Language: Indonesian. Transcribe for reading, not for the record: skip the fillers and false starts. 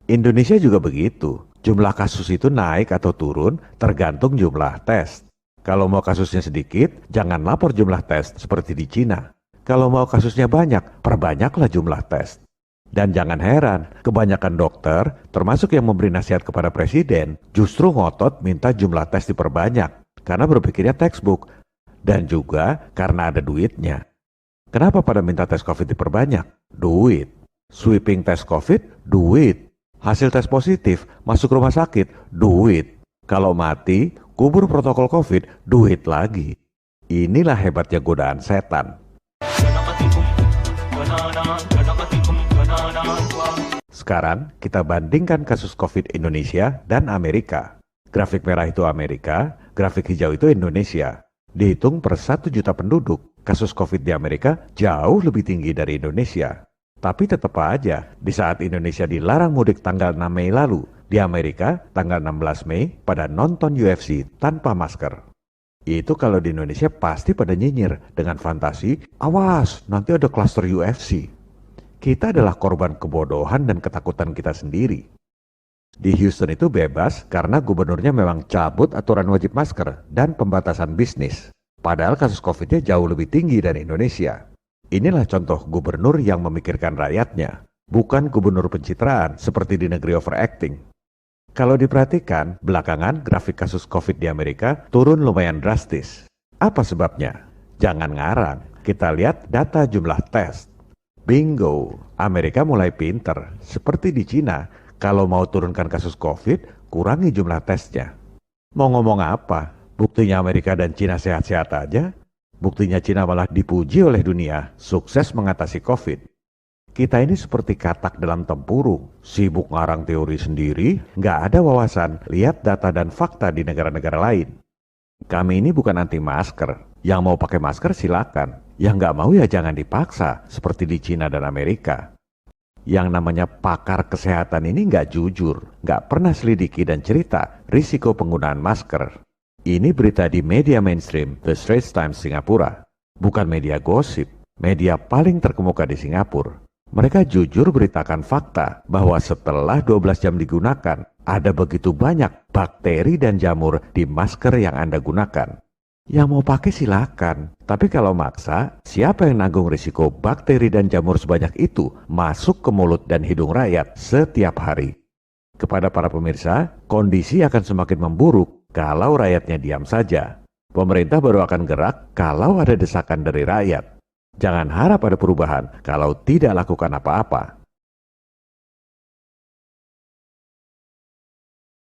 Indonesia juga begitu. Jumlah kasus itu naik atau turun tergantung jumlah tes. Kalau mau kasusnya sedikit, jangan lapor jumlah tes seperti di Cina. Kalau mau kasusnya banyak, perbanyaklah jumlah tes. Dan jangan heran, kebanyakan dokter, termasuk yang memberi nasihat kepada presiden, justru ngotot minta jumlah tes diperbanyak, karena berpikirnya textbook, dan juga karena ada duitnya. Kenapa pada minta tes COVID diperbanyak? Duit. Sweeping tes COVID, duit. Hasil tes positif, masuk rumah sakit, duit. Kalau mati, kubur protokol COVID, duit lagi. Inilah hebatnya godaan setan. Sekarang kita bandingkan kasus COVID Indonesia dan Amerika. Grafik merah itu Amerika, grafik hijau itu Indonesia. Dihitung per 1 juta penduduk, kasus COVID di Amerika jauh lebih tinggi dari Indonesia. Tapi tetap aja, di saat Indonesia dilarang mudik tanggal 6 Mei lalu, di Amerika tanggal 16 Mei pada nonton UFC tanpa masker. Itu kalau di Indonesia pasti pada nyinyir dengan fantasi, awas nanti ada klaster UFC. Kita adalah korban kebodohan dan ketakutan kita sendiri. Di Houston itu bebas karena gubernurnya memang cabut aturan wajib masker dan pembatasan bisnis. Padahal kasus COVID-nya jauh lebih tinggi dari Indonesia. Inilah contoh gubernur yang memikirkan rakyatnya, bukan gubernur pencitraan seperti di negeri overacting. Kalau diperhatikan, belakangan grafik kasus COVID di Amerika turun lumayan drastis. Apa sebabnya? Jangan ngarang, kita lihat data jumlah tes. Bingo, Amerika mulai pinter. Seperti di Cina, kalau mau turunkan kasus COVID, kurangi jumlah tesnya. Mau ngomong apa? Buktinya Amerika dan Cina sehat-sehat aja? Buktinya Cina malah dipuji oleh dunia, sukses mengatasi COVID. Kita ini seperti katak dalam tempurung, sibuk ngarang teori sendiri, nggak ada wawasan, lihat data dan fakta di negara-negara lain. Kami ini bukan anti masker, yang mau pakai masker silakan, yang nggak mau ya jangan dipaksa, seperti di Cina dan Amerika. Yang namanya pakar kesehatan ini nggak jujur, nggak pernah selidiki dan cerita risiko penggunaan masker. Ini berita di media mainstream, The Straits Times Singapura. Bukan media gosip, media paling terkemuka di Singapura. Mereka jujur beritakan fakta bahwa setelah 12 jam digunakan, ada begitu banyak bakteri dan jamur di masker yang Anda gunakan. Yang mau pakai silakan, tapi kalau maksa, siapa yang nanggung risiko bakteri dan jamur sebanyak itu masuk ke mulut dan hidung rakyat setiap hari? Kepada para pemirsa, kondisi akan semakin memburuk kalau rakyatnya diam saja. Pemerintah baru akan gerak kalau ada desakan dari rakyat. Jangan harap ada perubahan kalau tidak lakukan apa-apa.